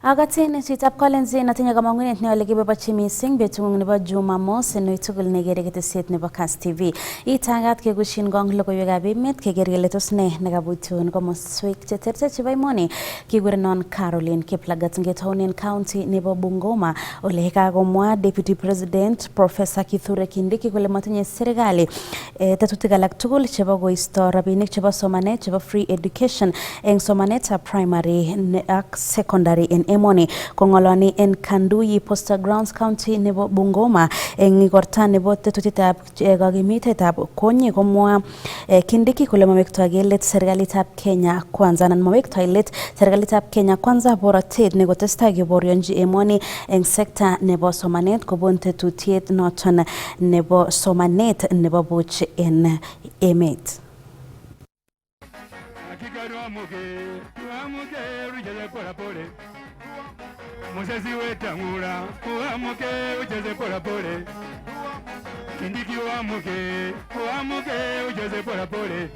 Agatin chitab Collins natinye kamang'unet neole kiboiboichi mising betung'ung nebo Jumamos inoe tugul nekere ketesiet nebo Kass TV. Itagat kekushin gong logoiwekab emet keker kele tos ne nekabutun komoswek cheterter chebo emoni. Kikurenon Caroline Kiplagat ngetounen county nebo Bungoma ole kakomwa Deputy President Professor Kithure Kindiki kole matinye serikali tetutik alak tugul chebo koisto rabinik chebo somanet chebo free education eng somanetab primary ak secondary en emoni. Kongoloni en Kanduyi Poster Grounds County nebo Bungoma eng igorta nebo tetutietab kakimitetab konyi komwa Kindiki kole mawektoi kelet serikalitab Kenya Kwanza anan mawektoi let serikalitab Kenya Kwanza borotet nekotestai keborionji emoni eng sekta nebo somanet kobun tetutiet noton nebo somanet nebo buch en emet. Musasi wetangura uamuke ujeze pora pole Kindiki uamuke ujeze pora pole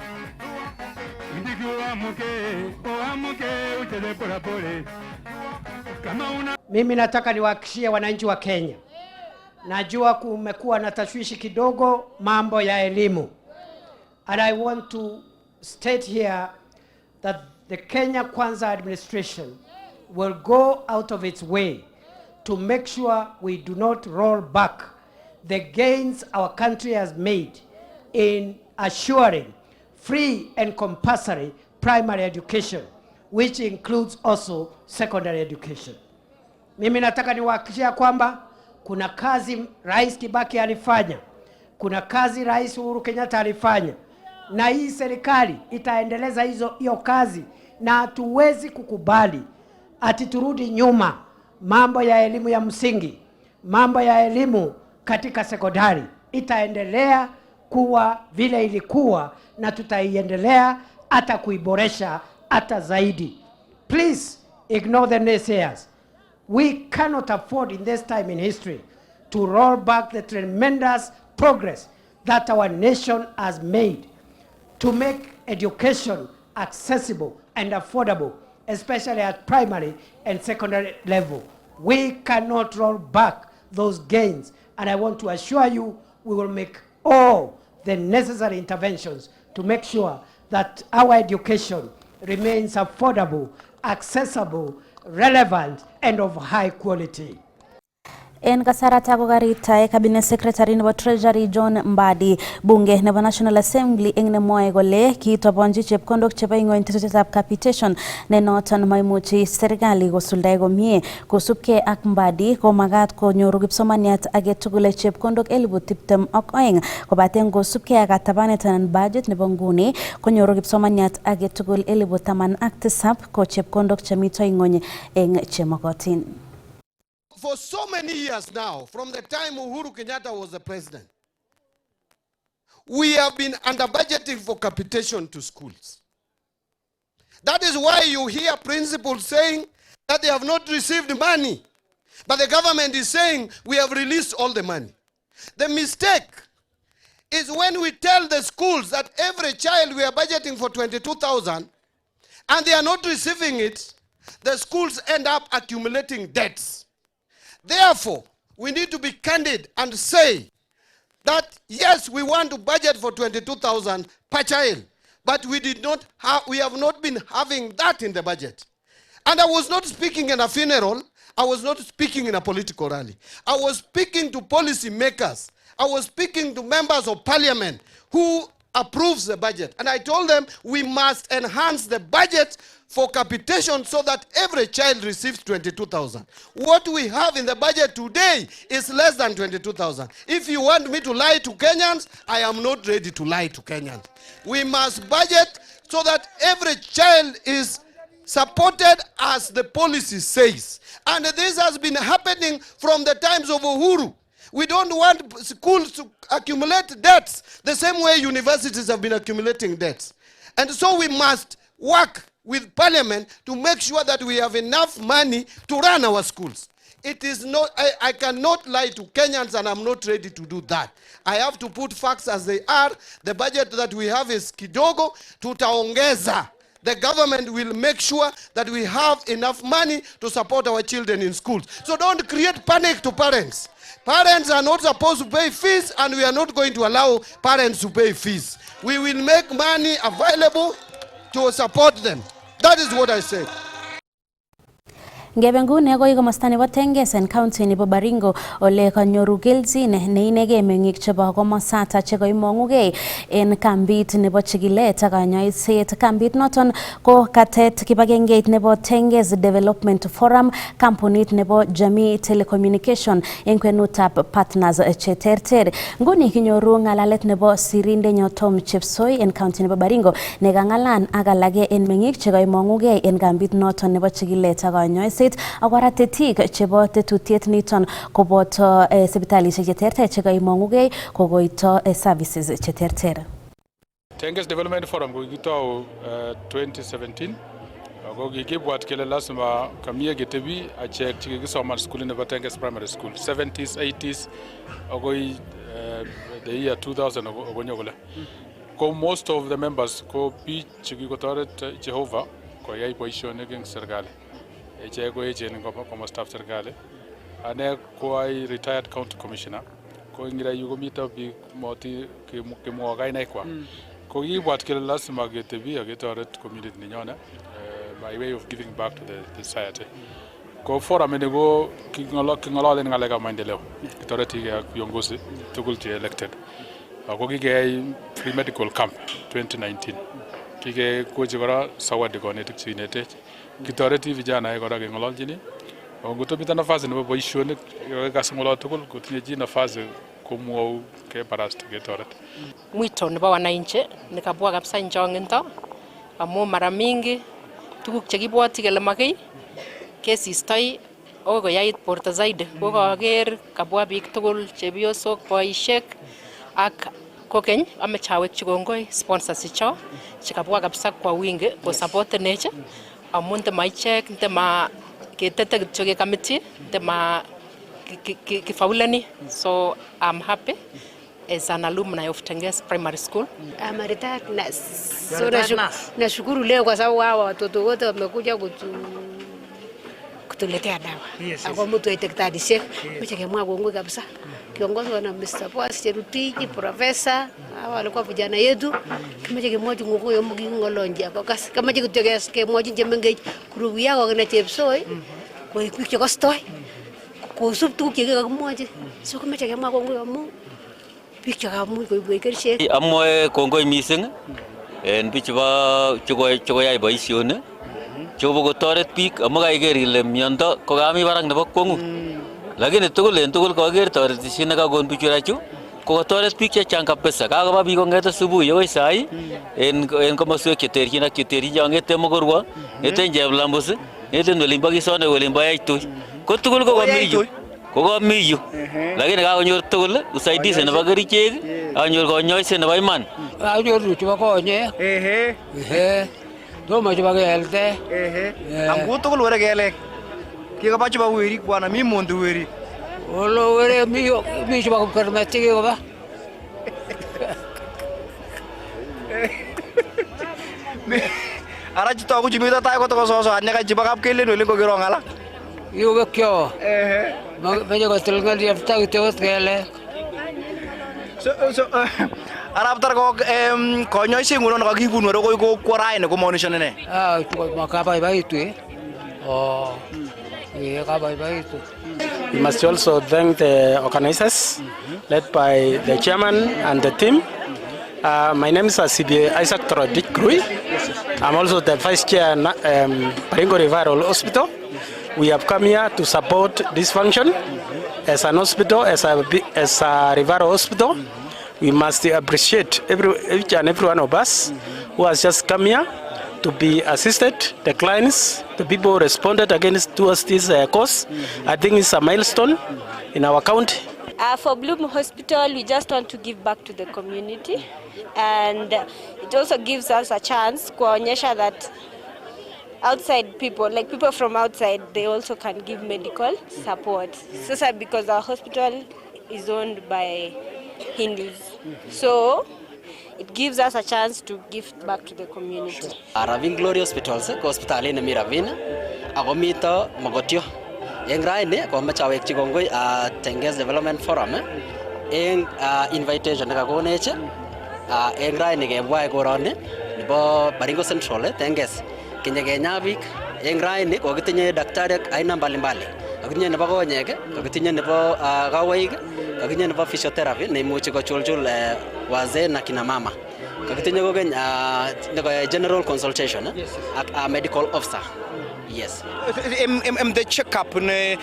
Kindiki uamuke ujeze pora pole. Mimi nataka niwahakikishie wananchi wa Kenya, najua kumekuwa na tashwishi kidogo mambo ya elimu, and I want to state here that the Kenya Kwanza administration will go out of its way to make sure we do not roll back the gains our country has made in assuring free and compulsory primary education, which includes also secondary education. Mimi nataka niwahakikishia kwamba kuna kazi Rais Kibaki alifanya, kuna kazi Rais Uhuru Kenyatta alifanya, na hii serikali itaendeleza hiyo kazi, na hatuwezi kukubali ati turudi nyuma. Mambo ya elimu ya msingi, mambo ya elimu katika sekondari itaendelea kuwa vile ilikuwa, na tutaiendelea hata kuiboresha hata zaidi. Please ignore the naysayers. We cannot afford in this time in history to roll back the tremendous progress that our nation has made to make education accessible and affordable, especially at primary and secondary level. We cannot roll back those gains, and I want to assure you we will make all the necessary interventions to make sure that our education remains affordable, accessible, relevant, and of high quality. En kasarata kokaritae Cabinet Secretary nebo Treasury John Mbadi bunge nebo National Assembly eng nemwoe kole kitobonji chepkondok chebo ing'ony tetutietab capitation ne noton maimuchi serikali kosuldae komie. Kosubkei ak Mbadi ko magat konyoru kipsomaniat age tugul chepkondok 22,000 kobaten kosubkei ak katabanet anan budget nebo nguni konyoru kipsomaniat age tugul 17,000 ko chepkondok chemito ing'ony eng chemokotin. For so many years now, from the time Uhuru Kenyatta was the president, we have been under budgeting for capitation to schools. That is why you hear principals saying that they have not received money, but the government is saying we have released all the money. The mistake is when we tell the schools that every child we are budgeting for 22,000 and they are not receiving it, the schools end up accumulating debts. Therefore, we need to be candid and say that yes, we want to budget for 22,000 per child, but we have not been having that in the budget. And I was not speaking in a funeral, I was not speaking in a political rally. I was speaking to policy makers. I was speaking to members of parliament who approves the budget. And I told them we must enhance the budget for capitation so that every child receives 22,000. What we have in the budget today is less than 22,000. If you want me to lie to Kenyans, I am not ready to lie to Kenyans. We must budget so that every child is supported as the policy says. And this has been happening from the times of Uhuru. We don't want schools to accumulate debts the same way universities have been accumulating debts. And so we must work with parliament to make sure that we have enough money to run our schools. It is not, I cannot lie to Kenyans, and I'm not ready to do that. I have to put facts as they are. The budget that we have is kidogo, tutaongeza. the government will make sure that we have enough money to support our children in schools. So don't create panic to parents. Parents are not supposed to pay fees, and we are not going to allow parents to pay fees. We will make money available to support them. That is what I said. Ngebe nguni agoi komosta nebo Tenges en county nebo Baringo ole kanyoru kelchin neinegei meng'ik chebo komosata chekoimong'ugei en kambit nebo chikilet ak kanyoiset. Kambit noton ko katet kibagengeit nebo Tenges Development Forum, kampunit nebo Jamii Telecommunication en kwenutab partners cheterter. Nguni kinyoru ng'alalet nebo sirindenyo Tom Chepsoi en county nebo Baringo nekang'alan ak alage en meng'ik chekoimong'ugei en kambit noton nebo chikilet ak kanyoiset. Agora tetik chebo tetutiet niton koboto sipitalisiek cheterter chekoimong'ugei kokoito services cheterter. Tenges Development Forum ko kikitou 2017 ako kikibwat kele lazima kamie ketebi achek chekikisoman school nebo Tenges Primary School 70s 80s akoi the year 2000 akonyo kole. Ko most of the members ko biik chekikotoret Jehovah koyai boisionik eng serikali. Ichek ko echen eng komostab serikali. Ane ko ai retired county commissioner. Ko ngira yu komito biik moti kimwa kainaikwa. Ko kibwat kele lazima ketebi ak ketoret community ninyone by way of giving back to the society. Ko forum ini ko king'ololen ng'alekab maendeleo. Kitoretige ak viongozi tugul che elected. Ako kikeyai free medical camp 2019. Kikekochi kora zawadi konetik cheinetech. Kitoreti vijana kora keng'ololjini. Ngotobita nafasi nebo boisionik kas ng'olo tugul kotinye chi nafasi komwou kebarasta ketoret. Mwito nebo wananchi nikabwa kabisa nchong'into amu mara mingi tuguk chekibwoti kele makei kesistoi akoi koyait borto zaidi. Kokaker kabwa biik tugul chepyosok, boisiek ak kokeny ameche awekchi kongoi sponsors icho chekabwa kabisa kwa wingi kosapotenech amu ndema ichek ndema ketete kityo ke committee ndema kifaulani. So I'm happy as an alumni of Tenges Primary School. I'm a retired nurse. So nashukuru leo kwa sababu hawa watoto wote wamekuja kutuletea dawa. Ako mtu etektarishek mche kemwa kongoi kabisa. Kiongozwa na Mr. Boas Cherutiji, professor, hawa walikuwa vijana yetu. Kimeche kemwochi ngoko yo mugi ngolonji ako kas. Kimeche kutokea kemwochi chemengech kurubu yako kina Chepsoi. Kwa ikuik chekostoi. Kusup tuguk chekakimwochi. So kimeche kemwa kongoi amu biik chekamuch koibwech kerichek. Amwoe kongoi mising en biik chekoyai boisionik chebo kotoret biik amu kaiker ile miondo kokami barak nebo kwong'ut. Lakini tugul en tugul koker toretishet nekakon bichu rachu kokotoret biik chechang kabisa. Kakoba biik kong'ete asubuhi akoi sai en komoswek cheterchin ak cheterchin chong'ete Mogorwa, ng'eten Cheplambus, ng'eten olimbo Kisone, olimbo Yaitui. Ko tugul kokomi yu. Lakini kakonyor tugul usaidizi nebo kerichek, akonyor konyoiset nebo iman. Kanyoru chebo konyek. Tomo chebo keldet. Angu tugul were kelek. Kikaba chebo werik bwana, mi mondi werik. Olo were mi chebo kermetik kikoba. Ara chito ko chimita tayo ko to soso anya ka chibak kap kelen ole ko kirong ala. Yo bekyo. Meje ko tilgal yafta kitot kele. So arab tar ko konyoiset nguno kakibun were ko kwarai ne ko monisho ne. Makabaitu. Oh. We must also thank the organizers led by the chairman and the team. My name is CBA Isaac Torodik Krui. I'm also the vice chair Baringo Referral Hospital. We have come here to support this function as an hospital, as a referral hospital. We must appreciate each and every one of us who has just come here to be assisted, the clients, the people who responded towards this cause. I think it's a milestone in our county. For Bloom Hospital, we just want to give back to the community, and it also gives us a chance kuonyesha that outside people, like people from outside, they also can give medical support. Sasa because our hospital is owned by Hindus. So it gives us a chance to give back to the community. Ravin Glory Hospitals ko hospitali ne mi Ravin ako mito Mogotio. Eng raini ko machawek chikongoi Tenges Development Forum eng invitation nakakonech eng raini kebwae koroni nebo Baringo Central Tenges kinye kenya biik eng raini ko kitinye daktari aina mbalimbali. Kakitinye nebo konyek, kakitinye nebo kawaik, kakitinye nebo physiotherapy neimuchi kochulchul wazee na kina mama. Kakitinye kokeny general consultation ak medical officer. Yes. The check-up ne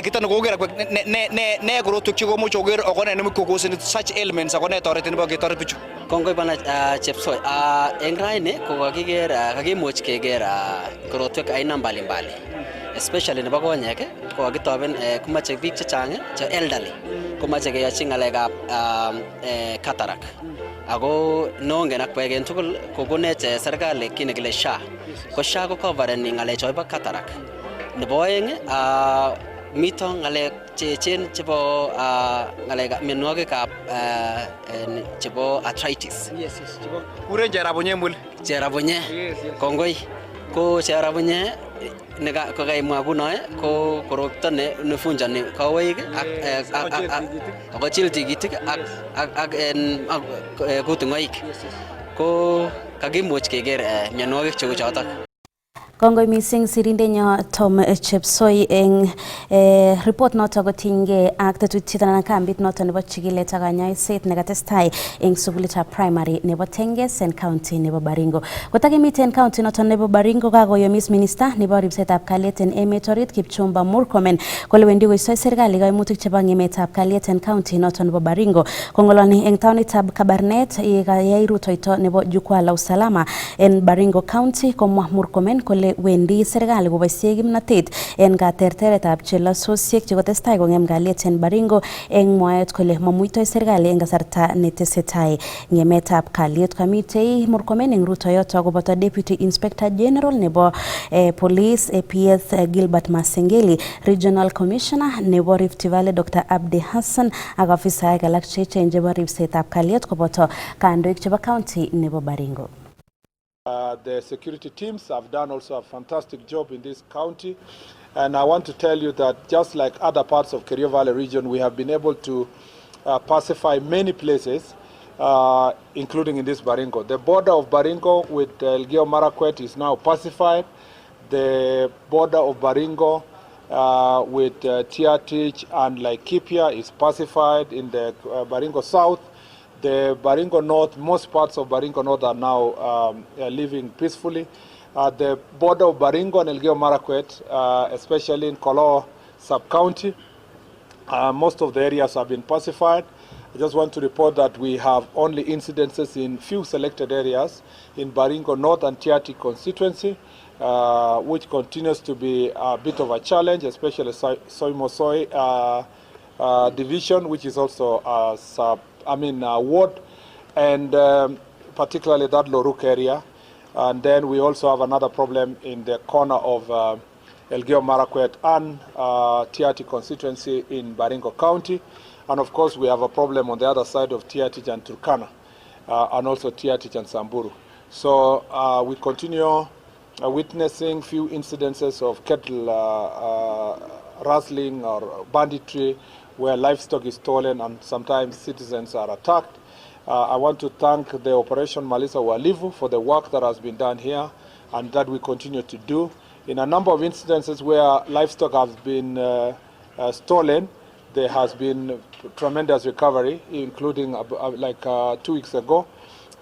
kita nagogera ne gorotuk chiko mo choger okone ne mukokosin such ailments akone toreti nebo getoret bichu. Kongoi bana chepsoi eng raini ko kakimuch keger korotwek aina mbalimbali. Especially nebo konyek ko kakitoben komache biik chechang che elderly komache keyochi ngalekab cataract. Ako nongen ak kwegen tugul kokonech serikali kit nekile SHA. Ko SHA ko covereni ngalechoto bo cataract. Nebo oeng mito ngalek chechen chebo ngalekab mionwogikab chebo arthritis. Yes. Chebo kuren jerabunye mul. Jerabunye. Kongoi. Ko jerabunye nega ko kaimwa kunoe ko korokto ne funjani kawaik ak chil tigitik ak kutungoik ko kakimuch keger mionwogik cheu chotok. Kongoi mising sirindenyo Tom Chepsoi eng report noto kotinygei ak tetutiet anan kambit noto nebo chikilet ak kanyoiset nekatestai eng sukulitab primary nebo Tenges en county nebo Baringo. Kotakimiten county noto nebo Baringo kakoyomis minister nebo ribsetab kalyet en emet orit Kipchumba Murkomen kole wendi koistoi serikali kaimutik chebo ngemetab kalyet en county noto nebo Baringo. Kongoloni eng taonitab Kabarnet yekayai rutoito nebo jukwaa la usalama en Baringo County komwa Murkomen kole wendi serikali koboisie kimnatet en katerteretab chelososiek chekotestai kongem kalyet en Baringo eng mwaet kole mamuitoi serikali eng kasarta netesetai ngemetab kalyet. Kamitei Murkomen eng rutoyoto koboto Deputy Inspector General nebo Police APS Gilbert Masengeli, Regional Commissioner nebo Rift Valley Dr. Abdi Hassan ak afisaek alak cheechen chebo ribsetab kalyet koboto kandoik chebo county nebo Baringo. The security teams have done also a fantastic job in this county, and I want to tell you that just like other parts of Kerio Valley region, we have been able to pacify many places, including in this Baringo. The border of Baringo with Elgeyo Marakwet is now pacified. The border of Baringo with Tiatich and Laikipia is pacified in the Baringo South. The Baringo North, most parts of Baringo North are now living peacefully. The border of Baringo and Elgeyo Marakwet, especially in Kolo sub-county, most of the areas have been pacified. I just want to report that we have only incidences in few selected areas in Baringo North and Tiati constituency, which continues to be a bit of a challenge, especially Soimosoi division, which is also a ward, and particularly that Loruk area. And then we also have another problem in the corner of Elgeyo Marakwet and Tiati constituency in Baringo County. And of course, we have a problem on the other side of Tiatich and Turkana, and also Tiatich and Samburu. So we continue witnessing few incidences of cattle rustling or banditry, where livestock is stolen and sometimes citizens are attacked. I want to thank the Operation Malisa Walivu for the work that has been done here and that we continue to do. In a number of incidences where livestock has been stolen, there has been tremendous recovery, including like 2 weeks ago,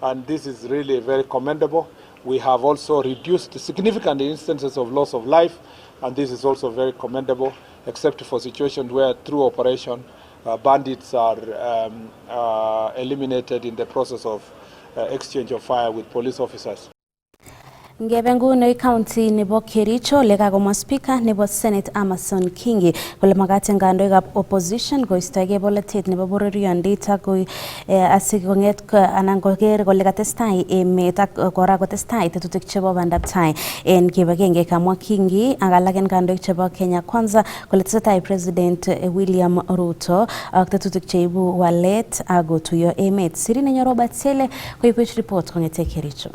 and this is really very commendable. We have also reduced significant instances of loss of life, and this is also very commendable, except for situations where through operation bandits are eliminated in the process of exchange of fire with police officers. Ngebe nguno county nebo Kericho le kagomwa speaker nebo Senate Amason Kingi kole magaten kandoikab opposition koistoege bolotet nebo bororiondit ak asikonget anan koger kole katestai emet ak kora kotestai tetutik chebo bandaptai en kibagenge. Kamwa Kingi ak alak en kandoik chebo Kenya Kwanza kole tesetai President William Ruto ak tetutik cheibu walet ak kotuyo emet. Sirine Robert Sele koibwech report kongete Kericho.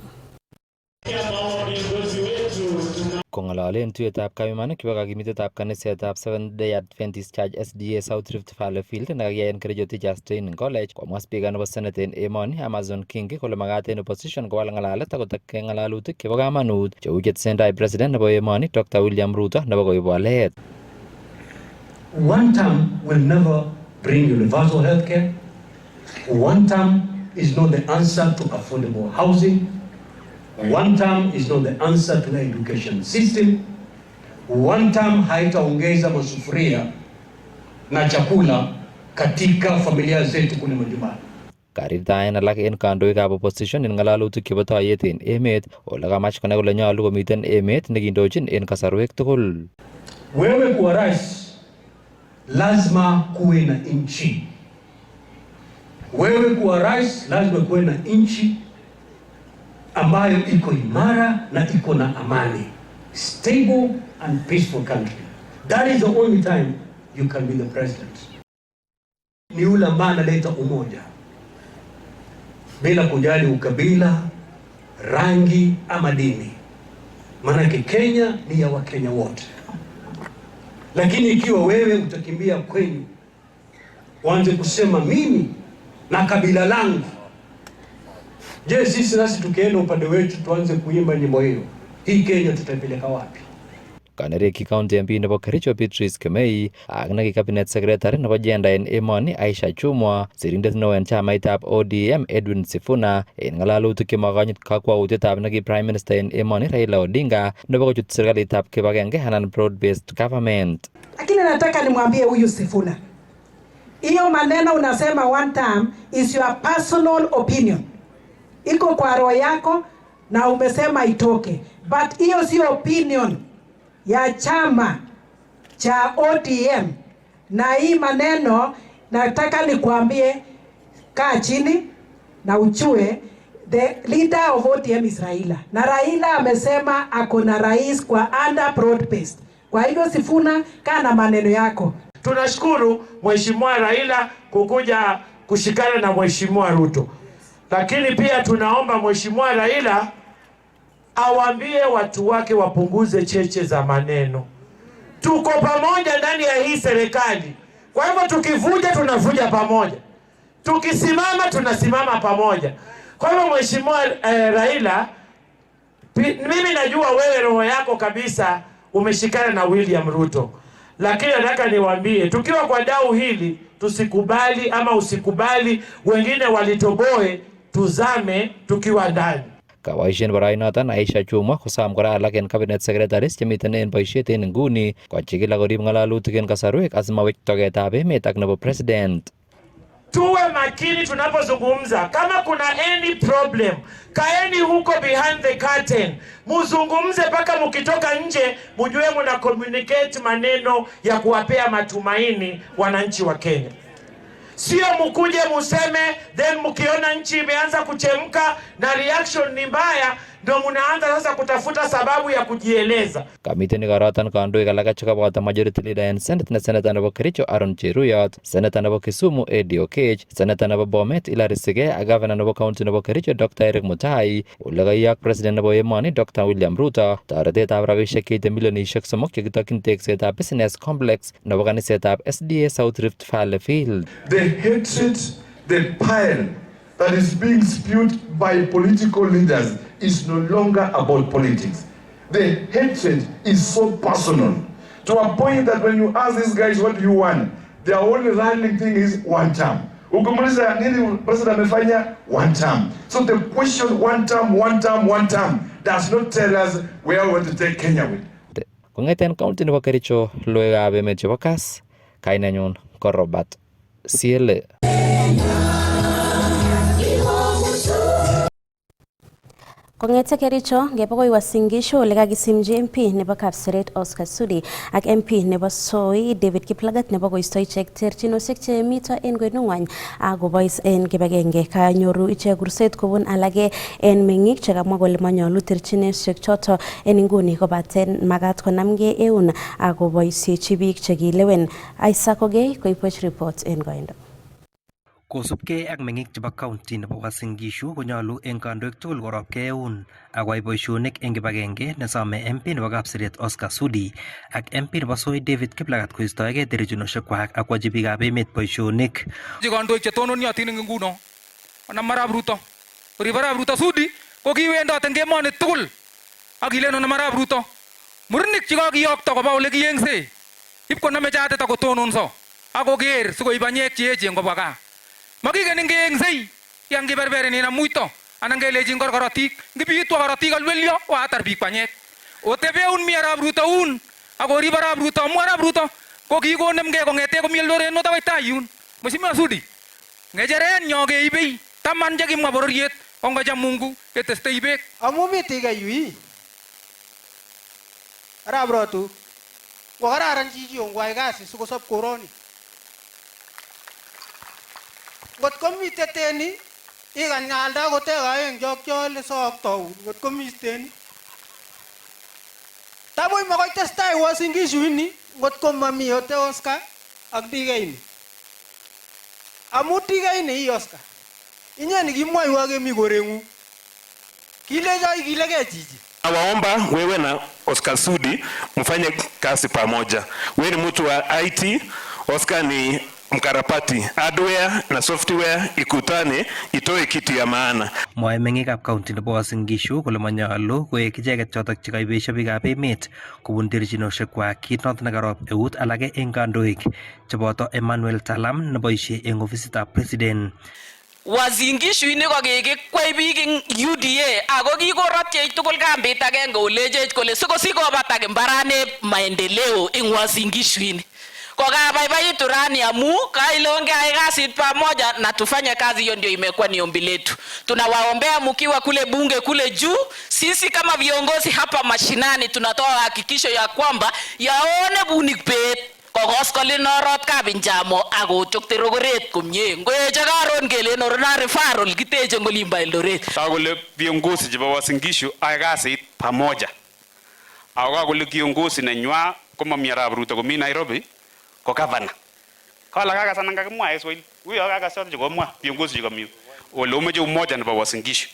Kong'alalen tuyetab kayumanik chebo kakimitetab kanisetab Seventh Day Adventist Church SDA South Rift Valley Field nekakiyai en Kericho Teachers Training College, komwa speaker nebo Senate en emoni Amason Kingi kole magat en opposition kowal ng'alalet ak kotakke ng'alalutik chebo kamanut cheu chetesendai president nebo emoni Dr. William Ruto nebo koib walet. One term will never bring universal health care. One term is not the answer to affordable housing. One term is not the answer to the education system. One term haitaongeza masufuria na chakula katika familia zetu kule majumbani. Karirtaen alak en kandoikab opposition en ng'alalutik chebo toiyet en emet ole kamach konai kole nyolu komiten emet nekindochin en kasarwek tugul. Wewe kuwa rais lazima kuwe na nchi. Wewe kuwa rais lazima kuwe na nchi ambayo iko imara na iko na amani. Stable and peaceful country. That is the only time you can be the president. Ni yule ambaye analeta umoja bila kujali ukabila, rangi ama dini. Maanake Kenya ni ya Wakenya wote. Lakini ikiwa wewe utakimbia kwenu uanze kusema mimi na kabila langu, je, sisi nasi tukienda upande wetu tuanze kuimba nyimbo hiyo, hii Kenya tutapeleka wapi? Kanereki County MP nebo Kericho Beatrice Kemei ak neki Cabinet Secretary nebo Gender en emoni Aisha Chumwa, sirindet neo en chamaitab ODM Edwin Sifuna en ng'alalutik chemakonyit kakwautietab neki Prime Minister en emoni Raila Odinga nebo kochut serikalitab kibagenge anan broad-based government. Lakini nataka nimwambie huyu Sifuna, hiyo maneno unasema one term is your personal opinion. Iko kwa roho yako na umesema itoke. But hiyo si opinion ya chama cha ODM. Na hii maneno nataka nikuambie, kaa chini na uchue, the leader of ODM is Raila. Na Raila amesema ako na rais kwa under broad based. Kwa hivyo Sifuna, kaa na maneno yako. Tunashukuru Mheshimiwa Raila kukuja kushikana na Mheshimiwa Ruto. Lakini pia tunaomba Mheshimiwa Raila awaambie watu wake wapunguze cheche za maneno. Tuko pamoja ndani ya hii serikali. Kwa hivyo tukivuja tunavuja pamoja. Tukisimama tunasimama pamoja. Kwa hivyo Mheshimiwa Raila, mimi najua wewe roho yako kabisa umeshikana na William Ruto. Lakini nataka niwaambie, tukiwa kwa dau hili tusikubali ama usikubali wengine walitoboe, tuzame tukiwa ndani. Kawaishen barainoton Aisha Chumwa kosom kora alak en Cabinet Secretaries chemiten en boisiet en nguni kochigil ak korib ng'alalutik en kasarwek asimawech togetab emet ak nebo president. Tuwe makini tunapozungumza. Kama kuna any problem, kaeni huko behind the curtain. Muzungumze mpaka mkitoka nje, mjue mna communicate maneno ya kuwapea matumaini wananchi wa Kenya. Sio mkuje museme, then mkiona nchi imeanza kuchemka na reaction ni mbaya, ndio mnaanza sasa kutafuta sababu ya kujieleza. Kamiten ikoroton kandoik alak chekaboto majority leader en Senate na Senator nebo Kericho Aaron Cheruyot, Senator nebo Kisumu Eddie Okech, Senator nebo Bomet Hilary Sigei ak Governor nebo County nebo Kericho Dr. Eric Mutai, ole kaiyak President nebo emoni Dr. William Ruto toretetab rabisiek cheite milionisiek 3 chekitokyin teksetab business complex nebo kanisetab SDA South Rift Valley Field. The hatred, the pile that is being spewed by political leaders is no longer about politics. The hatred is so personal, to a point that when you ask these guys what do you want, their only running thing is one term. Ukimuuliza nini president amefanya? One term. So the question one term does not tell us where we want to take Kenya with. Kong'eten county nebo Kericho, logoiwekab emet chebo Kass, kainenyu ko Robert Sele. Kong'ete Kericho ngeba koi Uasin Gishu ole kakisimji MP nebo Kapseret Oscar Sudi ak MP nebo Soi David Kiplagat nebo koisto ichek terchinosiek che mito en kwenung'wany akobois en kibagenge kanyoru ichek kurset kobun alage en meng'ik chekamwa kole manyolu terchinosiek choto en inguni kobaten magat konamgei eun akoboisiechi biik chekilewen. Isaac Ogei koibwech report en koindo. Kosubkei ak meng'ik chebo county nebo Uasin Gishu konyolu eng kandoik tugul korobkei eun akoyai boisionik eng kibagenge nesome MP nebo Kapseret Oscar Sudi ak MP nebo Soi David Kiplagat koistoegei terchinosiekkwak ak koyochi biikab emet boisionik. Kandoik chetononiotin eng nguno onam Arap Ruto. Korib Arap Ruto Sudi ko kiwendot eng emoni tugul ak kilen onam Arap Ruto. Murenik chekakiyokto koba ole kiyengse ipkonome chatet akotononso akoker sikoib banyek cheechen kobwa gaa. Makikeni ngeengsei yang kiberberin ina muito anan kelejin korotik ngibitwa korotik alwelyo watar biik banyek otebeun mi Arap Ruto un akorib Arap Ruto amu Arap Ruto ko kikonemgei kong'ete komi Eldoret not akoi tai yun. Mheshimiwa Sudi ng'echeret nyo keibei taman chekimwa bororiet kongocham Mungu ketestei beek amu miti kayui Arap Ruto ko kararan chichi ongwai kasi sikosop koroni. Ngot komi teteni ikanyalda koteka eng jokjole soktau ngot komi teteni tabuy makoi testai Uasin Gishu ini ngot komami ote Oscar ak digaini amu digaini i Oscar inyeni kimwaiwa kemi koreng'u kilecho ikilegei chichi. Nawaomba wewe na Oscar Sudi mfanye kazi pamoja. Wewe ni mtu wa IT, Oscar ni mkarapati, hardware na software ikutane itoe kitu ya maana. Mwae meng'ikab county nebo Uasin Gishu kole manyolu koek icheket chotok chekaibesho biikab emet kobun terchinosiekwak kit noto nekarob eut alage eng kandoik cheboto Emmanuel Talam neboisie eng ofisitab president. Uasin Gishu ini ko kikikwei biik eng UDA ako kikorotchech tugul kambit agenge olechech kole sikobata imbarane maendeleo eng Uasin Gishu ini. Kokabaibaitu rani amu kailongea kazi pamoja na tufanye kazi. Hiyo ndio imekuwa ni ombi letu. Tunawaombea mkiwa kule bunge kule juu. Sisi kama viongozi hapa mashinani tunatoa hakikisho ya kwamba yaone bunik bet kokoskoli norot kabinjamo ako chokte rogoret komye ngoeche karon kele norona referral kiteche ngolimba Eldoret. Kagole viongozi chebo Uasin Gishu ay kasit pamoja. Ako kagole kiongozi nenywa komami Arap Ruto komi Nairobi ko governor. Kala kaka sana ngakimwa Kiswahili. Huyo kaka sote chikomwa viongozi chikomi. Ole umeje umoja nebo Uasin Gishu.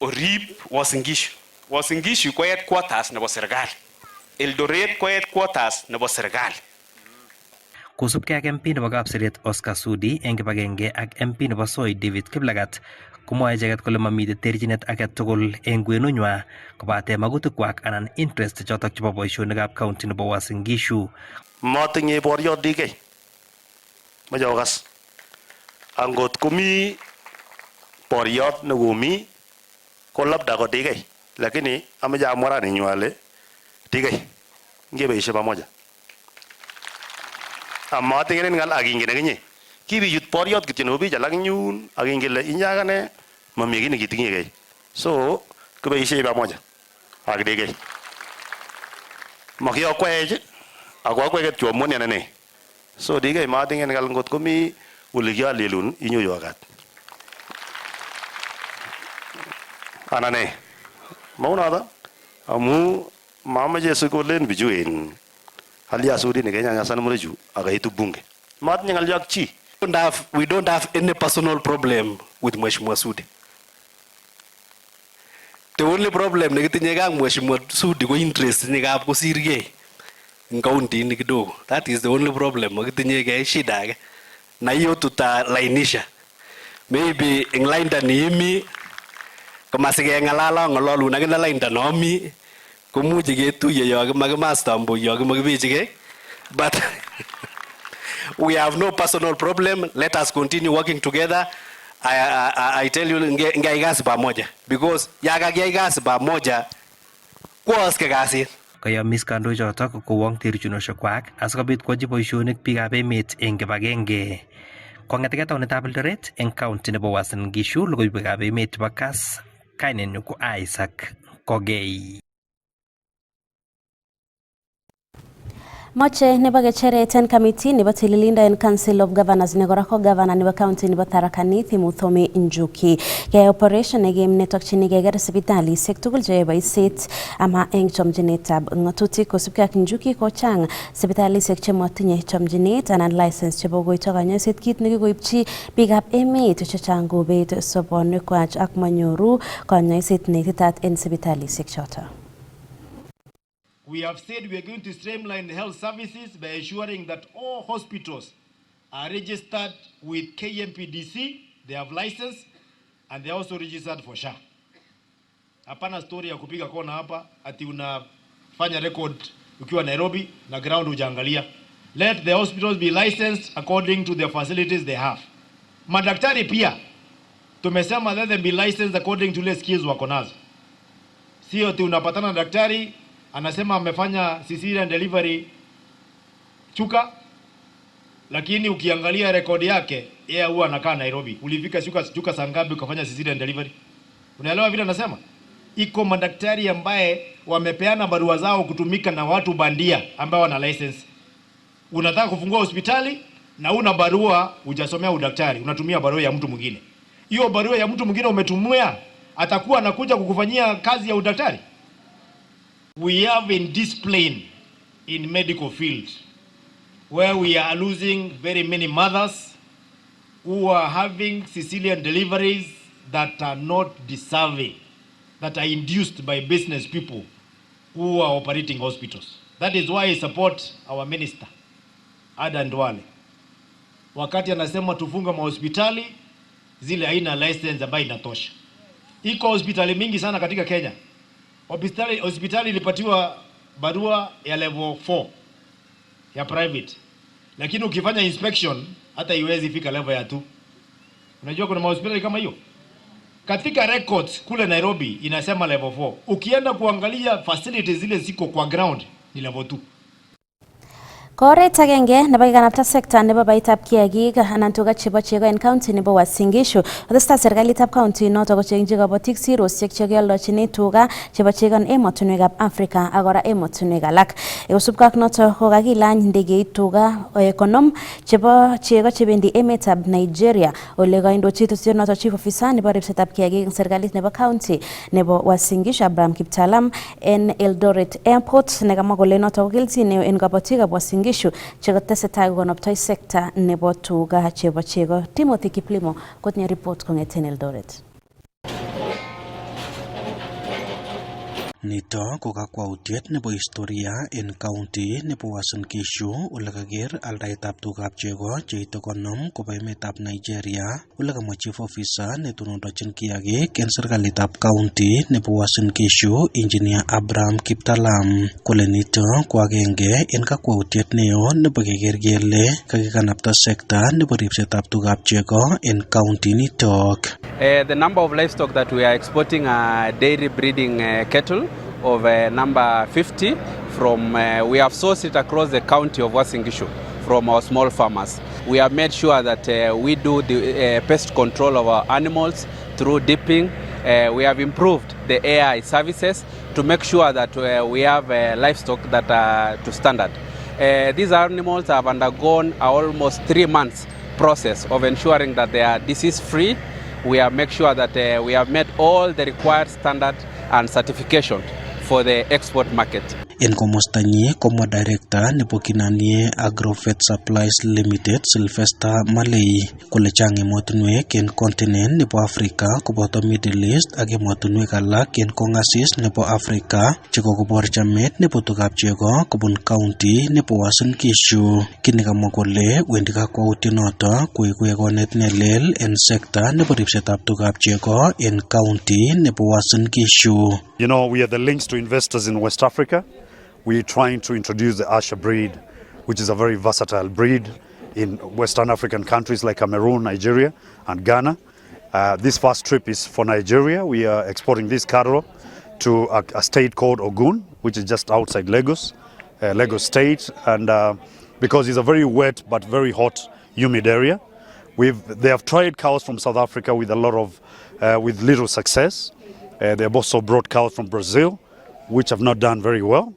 Orib Uasin Gishu. Uasin Gishu ko headquarters nebo serikali. Eldoret ko headquarters nebo serikali. Kosubkei ak MP nebo Kapseret Oscar Sudi eng kibagenge ak MP nebo Soi David Kiplagat komwae icheket kole mamite terchinet age tugul eng kwenunywa kobate magutikwak anan interest chotok chebo boisionikab county nebo Uasin Gishu. Matinye boriot DK. Majokas. Angot komi boriot nekomi ko labda ko DK. Lakini ameje amwara ni nywale DK. Ngebeishe pamoja. Amma tingene ngal agingene kinye. Kibiyut boriot kityo nebo bich alak nyun agingele inyagane mami kii nekitinye kei. So kibeishe pamoja. Ak DK. Makiyokweje ako akweket chomoni anane. So DK matinge ngal ngot komi ole kialelun inyoyo akat. Anane. Maunada amu mamaje sikolen bijuin. Halia Sudi ni Kenya sana mreju akaitu bunge. Matinye ngal yak chi. We don't have any personal problem with Mheshimiwa Sudi. The only problem nekitinye kang Mheshimiwa Sudi ko interest ni kap kosirgei in county ni kidogo. That is the only problem nekitinye ke shida ake. Na hiyo tutalainisha. Maybe in line ni imi kama sige ngalala ngololu na kina line nomi kumuji ketuye yo master mbo yo magibijige. But we have no personal problem. Let us continue working together. I tell you ngai kazi pamoja because yakakiai kazi pamoja kwaoske kasit. Kayomis kandoichotok kowong terchinosiekwak asikobit koyochi boisionik biikab emet eng kibagenge. Kong'eteke taunetab Eldoret eng county nebo Uasin Gishu logoiwekab emet chebo Kass Kainenyu ko Isaac Kogei. Moche nebo kecheret en committee nebo tililindo en Council of Governors ne kora ko governor nebo county nebo Tharaka Nithi Muthomi Njuki. Ke operation negim netokchini keker sipitalisiek tugul che boisiet ama eng chomchinetab ng'atutik kosubkei ak Njuki ko chang sipitalisiek che motinye chomchinet anan license chebo koito kanyoiset, kit nekikoipchi biikab emet chechang kobet sobonwekwak ak manyoru kanyoiset neititaat en sipitalisiek choto. We have said we are going to streamline the health services by ensuring that all hospitals are registered with KMPDC, they have license, and they are also registered for SHA. Hapana story ya kupiga kona hapa ati unafanya record ukiwa Nairobi na ground hujaangalia. Let the hospitals be licensed according to the facilities they have. Madaktari pia tumesema let them be licensed according to the skills wako nazo. Sio ati unapatana na daktari anasema amefanya cesarean delivery Chuka, lakini ukiangalia rekodi yake yeye huwa anakaa Nairobi. Ulifika Chuka saa ngapi ukafanya cesarean delivery? Unaelewa vile anasema? Iko madaktari ambaye wamepeana barua zao kutumika na watu bandia ambao wana license. Unataka kufungua hospitali na una barua hujasomea udaktari, unatumia barua ya mtu mwingine. Hiyo barua ya mtu mwingine umetumia, atakuwa anakuja kukufanyia kazi ya udaktari? We have indiscipline in medical field where we are losing very many mothers who are having cesarean deliveries that are not deserving, that are induced by business people who are operating hospitals. That is why I support our minister, Adan Duale. Wakati anasema tufunga mahospitali zile haina license ambayo inatosha. Iko hospitali mingi sana katika Kenya. Hospitali ilipatiwa barua ya level 4 ya private. Lakini ukifanya inspection hata iwezi fika level ya 2. Unajua kuna hospitali kama hiyo? Katika records kule Nairobi inasema level 4. Ukienda kuangalia facilities zile ziko kwa ground ni level 2. Koret agenge nebo kikanapta sekta nebo baitab kiagik anan tuga chebo chego en county nebo Uasin Gishu. Otestai serikalitab county noto kochengchi kabotik sirosiek che kioldochini tuga chebo chego en emotinwekab Afrika ak kora emotinwek alak. Kosubkei ak noto ko kakilany ndegeit tuga konom chebo chego chebendi emetab Nigeria ole kaindochi tusiet noto chief officer nebo ripsetab kiagik en serikalit nebo county nebo Uasin Gishu Abraham Kiptalam en Eldoret Airport nekamwa kole noto ko kelchin en kabotikab Uasin Gishu chekotesetai konoptoi sekta nebo tuga chebo chego. Timothy Kiplimo kotinye report kong'eten Eldoret. Nito ko kakwautiet nebo historia en county nebo Uasin Gishu ole kaker aldaetab tugab chego cheite konom koba emetab Nigeria ole kamwa chief officer netonondochin kiagik en serikalitab county nebo Uasin Gishu engineer Abraham Kiptalam kole nito ko agenge en kakwautiet neo nebo keker kele kakikanapta sekta nebo ripsetab tugab chego en county nitok. The number of livestock that we are exporting are dairy breeding cattle of number 50 from we have sourced it across the county of Uasin Gishu from our small farmers. We have made sure that we do the pest control of our animals through dipping. We have improved the AI services to make sure that we have livestock that are to standard. These animals have undergone almost 3 months process of ensuring that they are disease free. We have made sure that we have met all the required standard and certification for the export market. En komostanyi komwa director nebo Kinanie Agrovet Supplies Limited Sylvester Malay kole chang emotinwek en continent nebo Africa koboto Middle East ak emotinwek alak en kong'asis nebo Africa chekokobor chamet nebo tugab chego kobun county nebo Uasin Gishu. Kini kamwa kole wendi kakwautinoto koiku egonet nelel en sekta nebo ripsetab tugab chego en county nebo Uasin Gishu. You know, we are the links to investors in West Africa. We're trying to introduce the Asha breed, which is a very versatile breed in Western African countries like Cameroon, Nigeria, and Ghana. This first trip is for Nigeria. We are exporting this cattle to a state called Ogun, which is just outside Lagos, Lagos State, and because it's a very wet but very hot, humid area. They have tried cows from South Africa with a lot of, with little success. They have also brought cows from Brazil, which have not done very well.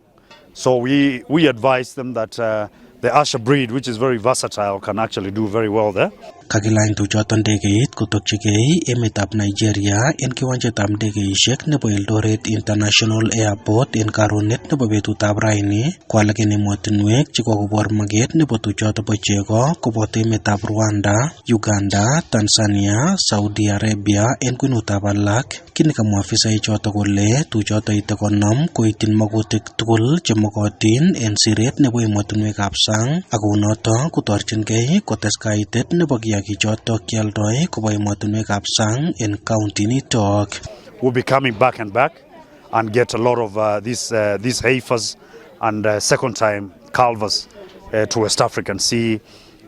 So we advise them that the Asha breed, which is very versatile, can actually do very well there. Kakilain tuchoton ndegeit kotokchigei emetab Nigeria en kiwanjetab ndegeishek nebo Eldoret International Airport en karonet nebo betutab raini kwalak en emotinwek chekokobor maget nebo tuchoton bo chego koboto emetab Rwanda, Uganda, Tanzania, Saudi Arabia en kwenutab alak. Kini kamwa afisa choto kole tuchoton ite konom koityin magutik tugul chemokotin en siret nebo emotinwekab sang ak kounoto kotorchingei kotes kaitet nebo kiagichoto kialdoi kobo emotinwekab sang en county nitok. We'll be coming back and get a lot of these heifers and second time calvers to West Africa and see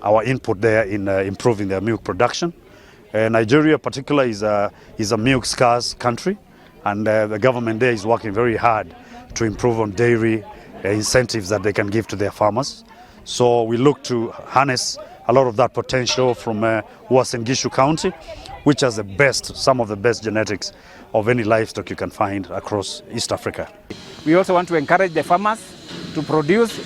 our input there in improving their milk production. Nigeria particularly is a milk scarce country, and the government there is working very hard to improve on dairy incentives that they can give to their farmers. So we look to harness a lot of that potential from Uasin Gishu County, which has some of the best genetics of any livestock you can find across East Africa. We also want to encourage the farmers to produce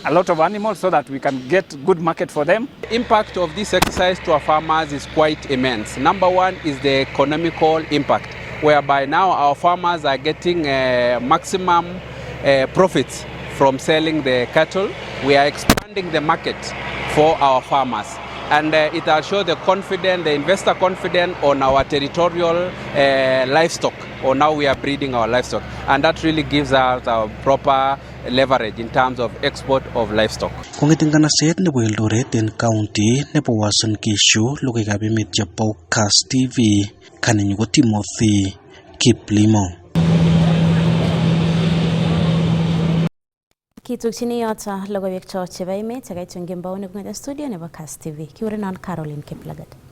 a lot of animals so that we can get good market for them. The impact of this exercise to our farmers is quite immense. Number one is the economical impact, whereby now our farmers are getting maximum profits from selling the cattle. We are expanding the market for our farmers, and it will show the investor confidence on our territorial livestock, or now we are breeding our livestock, and that really gives us our proper leverage in terms of export of livestock. Kongeting kanaset nebo Eldoret en county nebo Uasin Gishu logoiwekab emet chebo Kass TV kaninyu ko Timothy Kiplimo. Kitukchini yoto logoiwek cho chebo emet chekaitun kembounik kong'ete studio nebo Kass TV. Kiurenon Caroline Kiplagat.